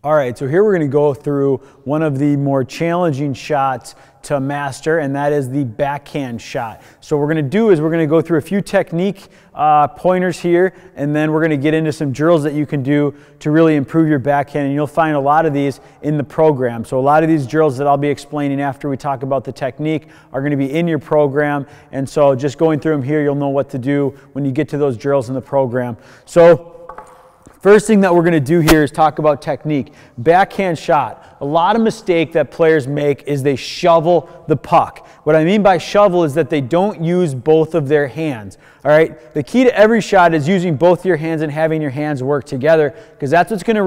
All right, so here we're going to go through one of the more challenging shots to master, and that is the backhand shot. So what we're going to do is we're going to go through a few technique pointers here, and then we're going to get into some drills that you can do to really improve your backhand, and you'll find a lot of these in the program. So a lot of these drills that I'll be explaining after we talk about the technique are going to be in your program, and so just going through them here, you'll know what to do when you get to those drills in the program. So first thing that we're going to do here is talk about technique. Backhand shot. A lot of mistake that players make is they shovel the puck. What I mean by shovel is that they don't use both of their hands. All right. The key to every shot is using both your hands and having your hands work together, because that's what's going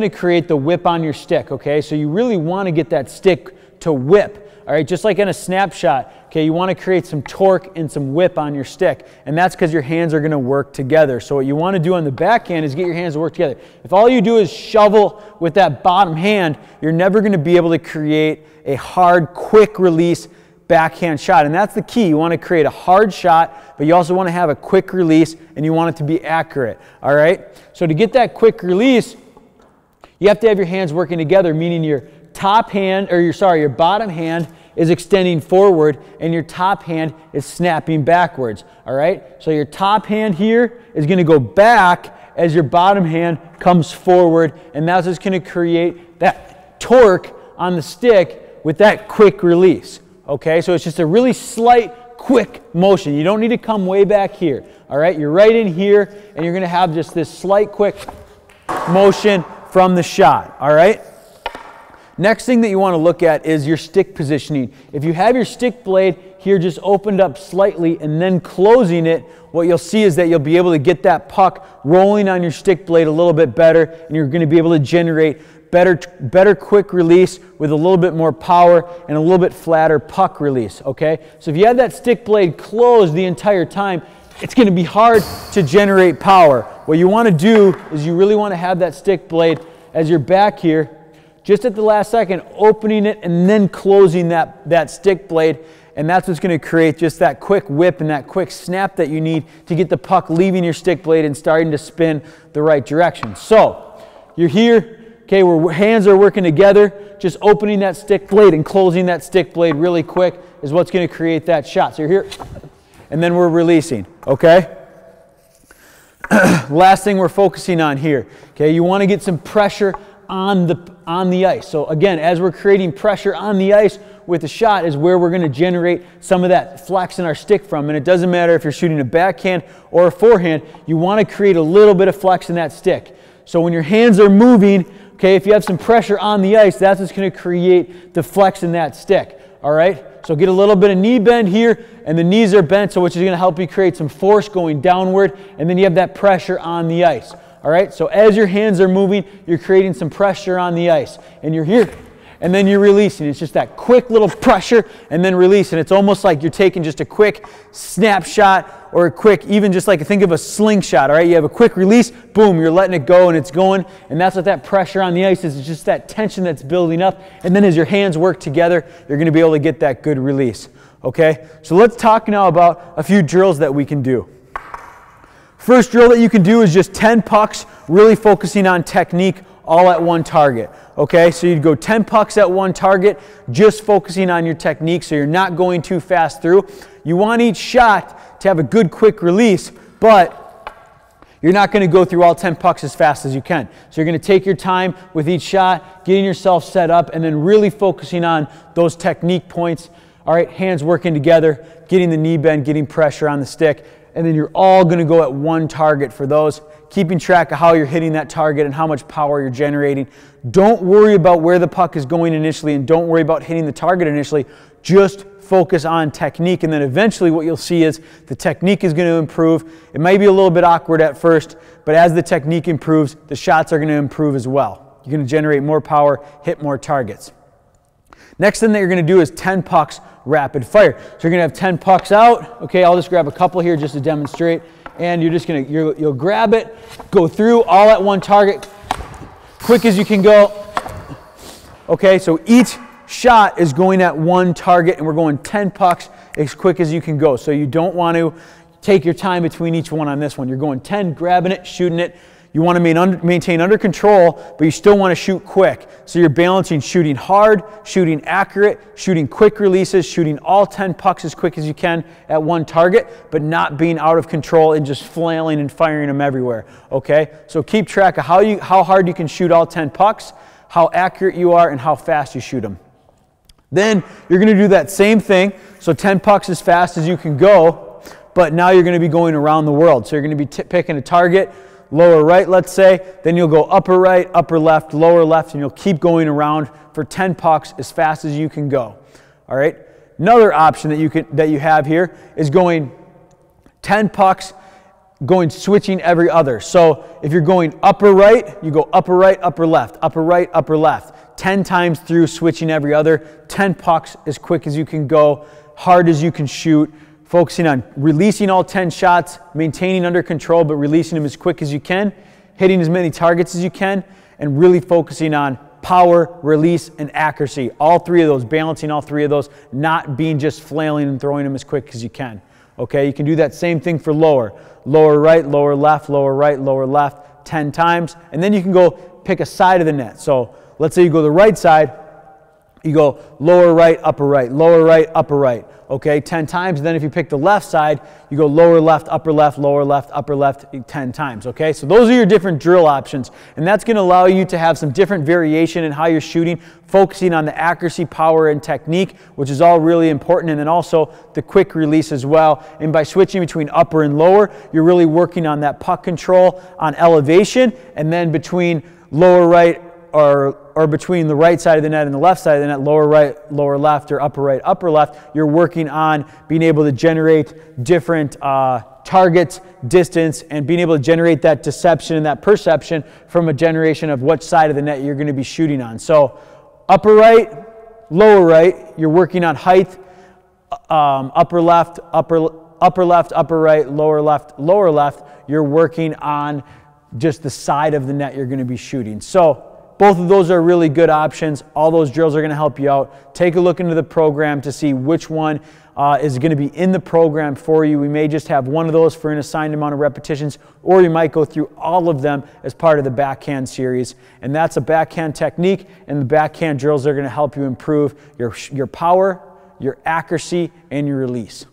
to create the whip on your stick. Okay. So you really want to get that stick to whip. All right, just like in a snapshot, okay, you want to create some torque and some whip on your stick, and that's because your hands are going to work together. So what you want to do on the backhand is get your hands to work together. If all you do is shovel with that bottom hand, you're never going to be able to create a hard, quick release backhand shot, and that's the key. You want to create a hard shot, but you also want to have a quick release, and you want it to be accurate. All right, so to get that quick release, you have to have your hands working together, meaning your top hand, or your bottom hand is extending forward and your top hand is snapping backwards. All right, so your top hand here is going to go back as your bottom hand comes forward, and that's just going to create that torque on the stick with that quick release. Okay, so it's just a really slight, quick motion. You don't need to come way back here. All right, you're right in here, and you're going to have just this slight, quick motion from the shot. All right. Next thing that you want to look at is your stick positioning. If you have your stick blade here just opened up slightly and then closing it, what you'll see is that you'll be able to get that puck rolling on your stick blade a little bit better, and you're going to be able to generate better quick release with a little bit more power and a little bit flatter puck release. Okay, so if you have that stick blade closed the entire time, it's going to be hard to generate power. What you want to do is you really want to have that stick blade as you're back here, just at the last second, opening it and then closing that stick blade, and that's what's going to create just that quick whip and that quick snap that you need to get the puck leaving your stick blade and starting to spin the right direction. So you're here, okay, where hands are working together, just opening that stick blade and closing that stick blade really quick is what's going to create that shot. So you're here, and then we're releasing, okay? Last thing we're focusing on here, okay, you want to get some pressure on the ice. So again, as we're creating pressure on the ice with the shot is where we're going to generate some of that flex in our stick from. And it doesn't matter if you're shooting a backhand or a forehand, you want to create a little bit of flex in that stick. So when your hands are moving, okay, if you have some pressure on the ice, that's what's going to create the flex in that stick. All right, so get a little bit of knee bend here, and the knees are bent, so which is going to help you create some force going downward, and then you have that pressure on the ice. All right, so as your hands are moving, you're creating some pressure on the ice, and you're here, and then you're releasing. It's just that quick little pressure and then release, and it's almost like you're taking just a quick snapshot or a quick, even just like think of a slingshot. All right, you have a quick release, boom, you're letting it go and it's going, and that's what that pressure on the ice is. It's just that tension that's building up, and then as your hands work together, you're going to be able to get that good release. Okay, so let's talk now about a few drills that we can do. First drill that you can do is just 10 pucks, really focusing on technique, all at one target. Okay, so you'd go 10 pucks at one target, just focusing on your technique, so you're not going too fast through. You want each shot to have a good quick release, but you're not going to go through all 10 pucks as fast as you can. So you're going to take your time with each shot, getting yourself set up, and then really focusing on those technique points. All right, hands working together, getting the knee bend, getting pressure on the stick, and then you're all going to go at one target for those, keeping track of how you're hitting that target and how much power you're generating. Don't worry about where the puck is going initially, and don't worry about hitting the target initially. Just focus on technique, and then eventually what you'll see is the technique is going to improve. It may be a little bit awkward at first, but as the technique improves, the shots are going to improve as well. You're going to generate more power, hit more targets. Next thing that you're going to do is 10 pucks rapid fire. So you're going to have 10 pucks out. Okay, I'll just grab a couple here just to demonstrate. And you're just going to, you'll grab it, go through all at one target, quick as you can go. Okay, so each shot is going at one target, and we're going 10 pucks as quick as you can go. So you don't want to take your time between each one on this one. You're going 10, grabbing it, shooting it. You want to maintain under control, but you still want to shoot quick. So you're balancing shooting hard, shooting accurate, shooting quick releases, shooting all 10 pucks as quick as you can at one target, but not being out of control and just flailing and firing them everywhere, okay? So keep track of how hard you can shoot all 10 pucks, how accurate you are, and how fast you shoot them. Then you're going to do that same thing, so 10 pucks as fast as you can go, but now you're going to be going around the world. So you're going to be picking a target, lower right, let's say, then you'll go upper right, upper left, lower left, and you'll keep going around for 10 pucks as fast as you can go. All right. Another option that you have here is going 10 pucks, switching every other. So if you're going upper right, you go upper right, upper left, upper right, upper left, 10 times through, switching every other, 10 pucks as quick as you can go, hard as you can shoot. Focusing on releasing all 10 shots, maintaining under control, but releasing them as quick as you can, hitting as many targets as you can, and really focusing on power, release, and accuracy. All three of those, balancing all three of those, not being just flailing and throwing them as quick as you can. Okay, you can do that same thing for lower. Lower right, lower left, lower right, lower left, 10 times. And then you can go pick a side of the net. So let's say you go the right side, you go lower right, upper right, lower right, upper right. Okay, 10 times. And then if you pick the left side, you go lower left, upper left, lower left, upper left, 10 times. Okay, so those are your different drill options. And that's going to allow you to have some different variation in how you're shooting, focusing on the accuracy, power, and technique, which is all really important. And then also the quick release as well. And by switching between upper and lower, you're really working on that puck control, on elevation, and then between lower right or between the right side of the net and the left side of the net, lower right, lower left, or upper right, upper left, you're working on being able to generate different targets, distance, and being able to generate that deception and that perception from a generation of what side of the net you're going to be shooting on. So upper right, lower right, you're working on height, upper left, upper left, upper right, lower left, you're working on just the side of the net you're going to be shooting. So both of those are really good options. All those drills are going to help you out. Take a look into the program to see which one is going to be in the program for you. We may just have one of those for an assigned amount of repetitions, or you might go through all of them as part of the backhand series. And that's a backhand technique, and the backhand drills are going to help you improve your power, your accuracy, and your release.